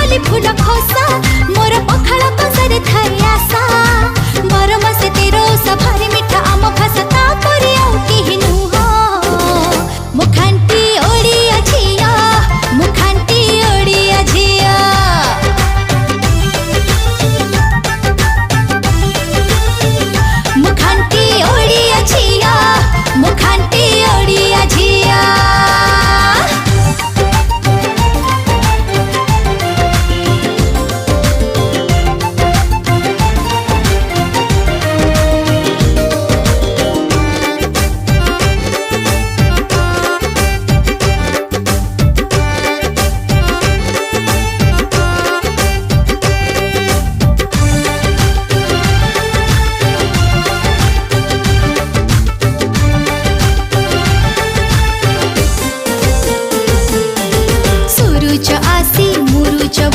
खाली फूल खोसा मोर पखाल कसारे थाए आशा 12 मासे 13 ओषा भारी मिठा आम भाषा तापरे आउ